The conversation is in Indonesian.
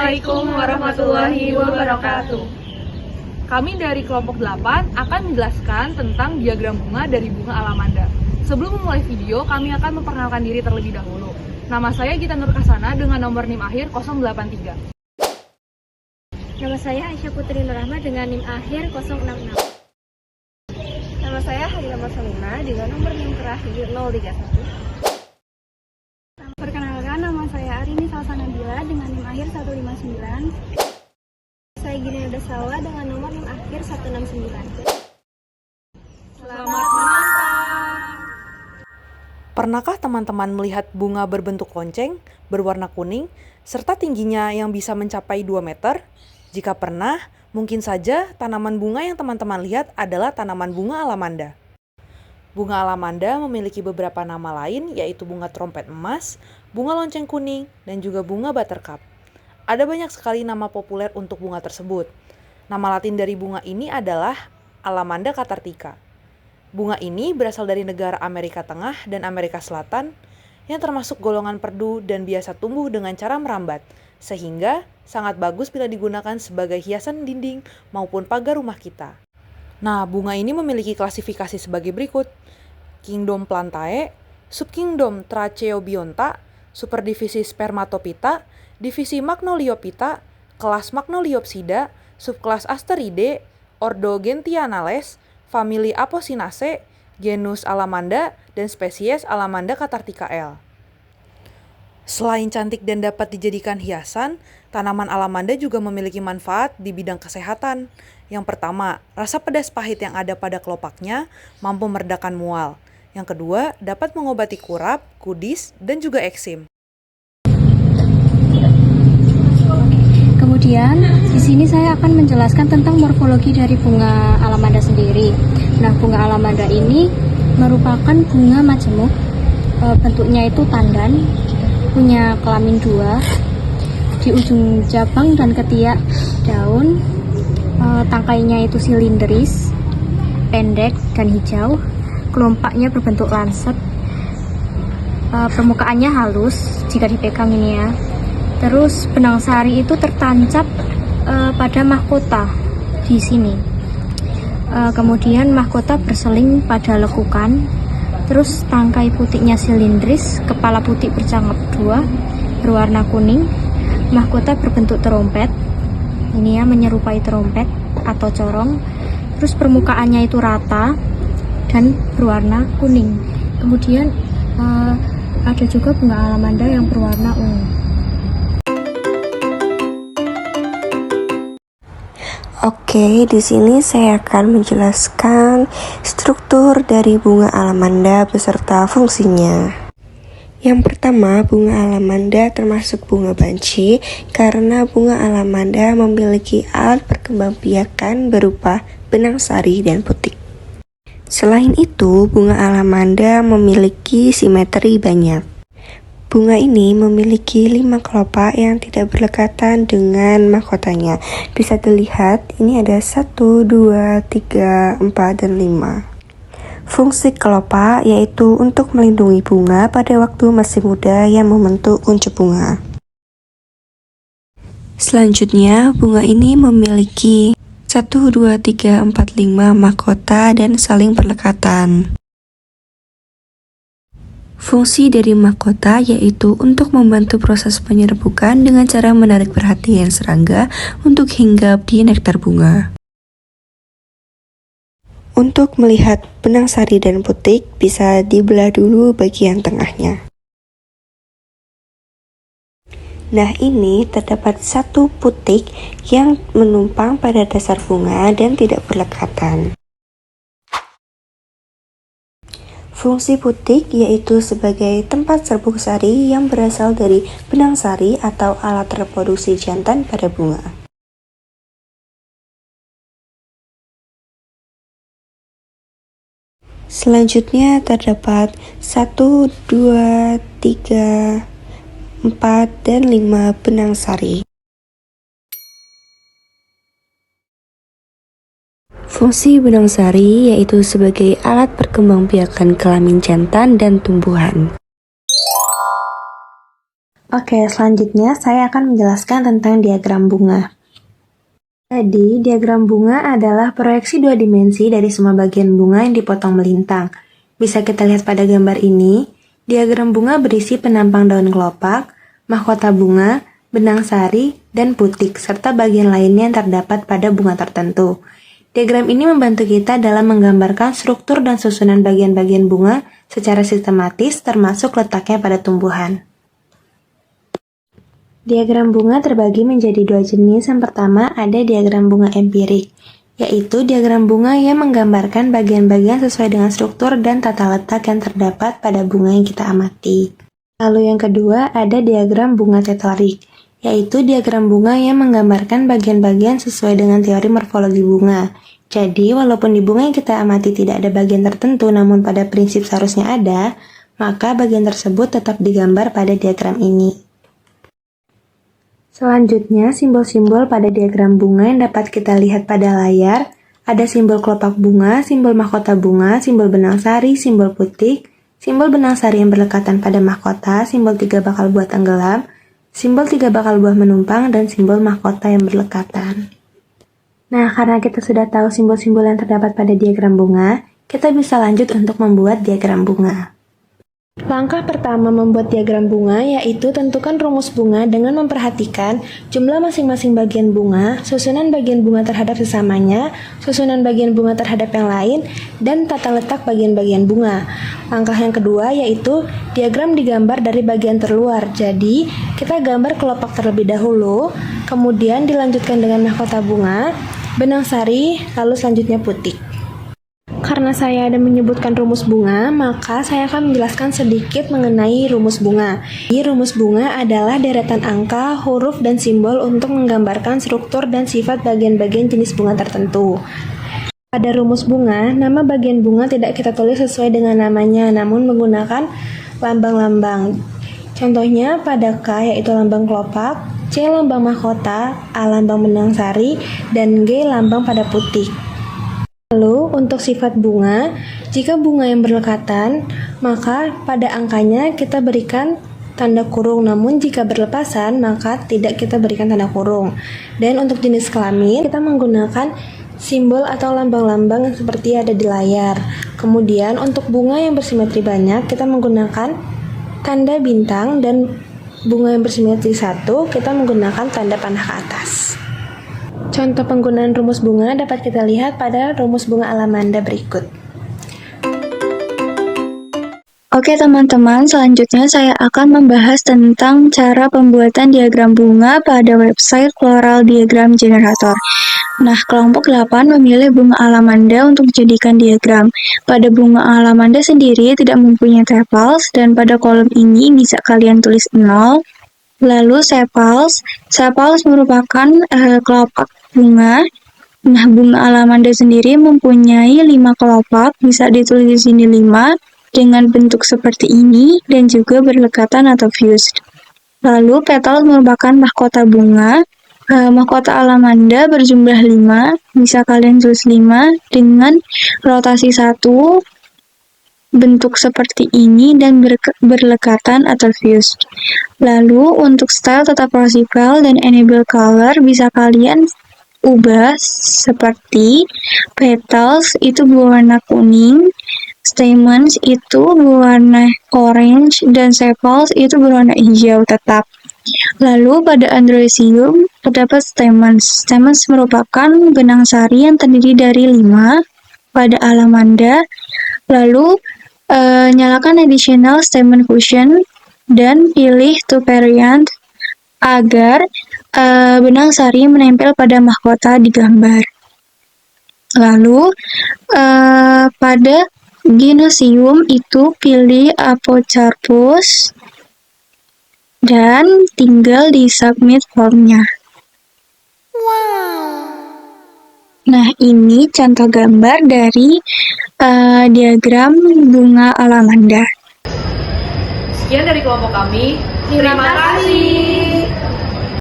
Assalamualaikum warahmatullahi wabarakatuh. Kami dari kelompok 8 akan menjelaskan tentang diagram bunga dari bunga alamanda. Sebelum memulai video, kami akan memperkenalkan diri terlebih dahulu. Nama saya Gita Nur Kasana dengan nomor NIM akhir 083. Nama saya Aisyah Putri Nur Ahmad dengan NIM akhir 066. Nama saya Halila Marsalina dengan nomor NIM terakhir 031. Perkenalkan, nama saya Arini Salsanabila dengan NIM akhir 159. Saya Gina Dasawa dengan nomor NIM akhir 169. Selamat menonton! Pernahkah teman-teman melihat bunga berbentuk lonceng, berwarna kuning, serta tingginya yang bisa mencapai 2 meter? Jika pernah, mungkin saja tanaman bunga yang teman-teman lihat adalah tanaman bunga alamanda. Bunga alamanda memiliki beberapa nama lain, yaitu bunga trompet emas, bunga lonceng kuning, dan juga bunga buttercup. Ada banyak sekali nama populer untuk bunga tersebut. Nama latin dari bunga ini adalah Alamanda catarrhtica. Bunga ini berasal dari negara Amerika Tengah dan Amerika Selatan, yang termasuk golongan perdu dan biasa tumbuh dengan cara merambat, sehingga sangat bagus bila digunakan sebagai hiasan dinding maupun pagar rumah kita. Nah, bunga ini memiliki klasifikasi sebagai berikut: Kingdom Plantae, Subkingdom Tracheobionta, Superdivisi Spermatophyta, Divisi Magnoliophyta, Kelas Magnoliopsida, Subkelas Asteridae, Ordo Gentianales, Famili Apocynaceae, Genus Alamanda, dan spesies Alamanda catarrhtica L. Selain cantik dan dapat dijadikan hiasan, tanaman alamanda juga memiliki manfaat di bidang kesehatan. Yang pertama, rasa pedas pahit yang ada pada kelopaknya mampu meredakan mual. Yang kedua, dapat mengobati kurap, kudis, dan juga eksim. Kemudian, di sini saya akan menjelaskan tentang morfologi dari bunga alamanda sendiri. Nah, bunga alamanda ini merupakan bunga majemuk. Bentuknya itu tandan, punya kelamin 2. Di ujung cabang dan ketiak daun, tangkainya itu silindris, pendek dan hijau. Kelompaknya berbentuk lancet. Permukaannya halus jika dipegang ini ya. Terus benang sari itu tertancap pada mahkota di sini. Kemudian mahkota berseling pada lekukan. Terus tangkai putiknya silindris, kepala putik bercangkap 2, berwarna kuning. Mahkota berbentuk terompet. Ini ya, menyerupai terompet atau corong. Terus permukaannya itu rata dan berwarna kuning. Kemudian ada juga bunga alamanda yang berwarna ungu. Oke, di sini saya akan menjelaskan struktur dari bunga alamanda beserta fungsinya. Yang pertama, bunga alamanda termasuk bunga banci karena bunga alamanda memiliki alat perkembangbiakan berupa benang sari dan putik. Selain itu, bunga alamanda memiliki simetri banyak. Bunga ini memiliki 5 kelopak yang tidak berdekatan dengan mahkotanya. Bisa dilihat, ini ada 1, 2, 3, 4, dan 5. Fungsi kelopak yaitu untuk melindungi bunga pada waktu masih muda yang membentuk kuncup bunga. Selanjutnya, bunga ini memiliki 1, 2, 3, 4, 5 mahkota dan saling berdekatan. Fungsi dari mahkota yaitu untuk membantu proses penyerbukan dengan cara menarik perhatian serangga untuk hinggap di nektar bunga. Untuk melihat benang sari dan putik, bisa dibelah dulu bagian tengahnya. Nah, ini terdapat 1 putik yang menumpang pada dasar bunga dan tidak berdekatan. Fungsi putik yaitu sebagai tempat serbuk sari yang berasal dari benang sari atau alat reproduksi jantan pada bunga. Selanjutnya terdapat 1, 2, 3, 4, dan 5 benang sari. Fungsi benang sari yaitu sebagai alat perkembangbiakan kelamin jantan dan tumbuhan. Oke, selanjutnya saya akan menjelaskan tentang diagram bunga. Jadi, diagram bunga adalah proyeksi dua dimensi dari semua bagian bunga yang dipotong melintang. Bisa kita lihat pada gambar ini, diagram bunga berisi penampang daun kelopak, mahkota bunga, benang sari, dan putik, serta bagian lainnya yang terdapat pada bunga tertentu. Diagram ini membantu kita dalam menggambarkan struktur dan susunan bagian-bagian bunga secara sistematis, termasuk letaknya pada tumbuhan. Diagram bunga terbagi menjadi dua jenis. Yang pertama ada diagram bunga empirik, yaitu diagram bunga yang menggambarkan bagian-bagian sesuai dengan struktur dan tata letak yang terdapat pada bunga yang kita amati. Lalu yang kedua ada diagram bunga tetorik, yaitu diagram bunga yang menggambarkan bagian-bagian sesuai dengan teori morfologi bunga. Jadi, walaupun di bunga yang kita amati tidak ada bagian tertentu, namun pada prinsip seharusnya ada, maka bagian tersebut tetap digambar pada diagram ini. Selanjutnya, simbol-simbol pada diagram bunga yang dapat kita lihat pada layar, ada simbol kelopak bunga, simbol mahkota bunga, simbol benang sari, simbol putik, simbol benang sari yang berlekatan pada mahkota, simbol 3 bakal buah tenggelam, simbol 3 bakal buah menumpang, dan simbol mahkota yang berlekatan. Nah, karena kita sudah tahu simbol-simbol yang terdapat pada diagram bunga, kita bisa lanjut untuk membuat diagram bunga. Langkah pertama membuat diagram bunga yaitu tentukan rumus bunga dengan memperhatikan jumlah masing-masing bagian bunga, susunan bagian bunga terhadap sesamanya, susunan bagian bunga terhadap yang lain, dan tata letak bagian-bagian bunga. Langkah yang kedua yaitu diagram digambar dari bagian terluar. Jadi, kita gambar kelopak terlebih dahulu, kemudian dilanjutkan dengan mahkota bunga, benang sari, lalu selanjutnya putik. Karena saya ada menyebutkan rumus bunga, maka saya akan menjelaskan sedikit mengenai rumus bunga. Rumus bunga adalah deretan angka, huruf, dan simbol untuk menggambarkan struktur dan sifat bagian-bagian jenis bunga tertentu. Pada rumus bunga, nama bagian bunga tidak kita tulis sesuai dengan namanya, namun menggunakan lambang-lambang. Contohnya pada K yaitu lambang kelopak, C lambang mahkota, A lambang benang sari, dan G lambang pada putik. Lalu, untuk sifat bunga, jika bunga yang berlekatan, maka pada angkanya kita berikan tanda kurung, namun jika berlepasan, maka tidak kita berikan tanda kurung. Dan untuk jenis kelamin, kita menggunakan simbol atau lambang-lambang yang seperti ada di layar. Kemudian, untuk bunga yang bersimetri banyak, kita menggunakan tanda bintang, dan bunga yang bersimetri satu, kita menggunakan tanda panah ke atas. Contoh penggunaan rumus bunga dapat kita lihat pada rumus bunga alamanda berikut. Oke teman-teman, selanjutnya saya akan membahas tentang cara pembuatan diagram bunga pada website Floral Diagram Generator. Nah, kelompok 8 memilih bunga alamanda untuk dijadikan diagram. Pada bunga alamanda sendiri tidak mempunyai tepals, dan pada kolom ini bisa kalian tulis 0. Lalu sepals merupakan kelopak bunga. Nah, bunga alamanda sendiri mempunyai 5 kelopak, bisa ditulis di sini 5, dengan bentuk seperti ini, dan juga berlekatan atau fused. Lalu petals merupakan mahkota bunga. Mahkota alamanda berjumlah 5, bisa kalian tulis 5, dengan rotasi 1, bentuk seperti ini, dan berlekatan atau fused. Lalu untuk style tetap rosipel dan enable color bisa kalian ubah seperti petals itu berwarna kuning, stamens itu berwarna orange, dan sepals itu berwarna hijau tetap. Lalu pada androecium terdapat stamens. Stamens merupakan benang sari yang terdiri dari 5 pada alamanda. Lalu nyalakan additional stamen fusion dan pilih to variant agar benang sari menempel pada mahkota di gambar. Lalu pada gynosium itu pilih apocarpus dan tinggal di submit formnya. Nah, ini contoh gambar dari diagram bunga alamanda. Sekian dari kelompok kami. Terima kasih.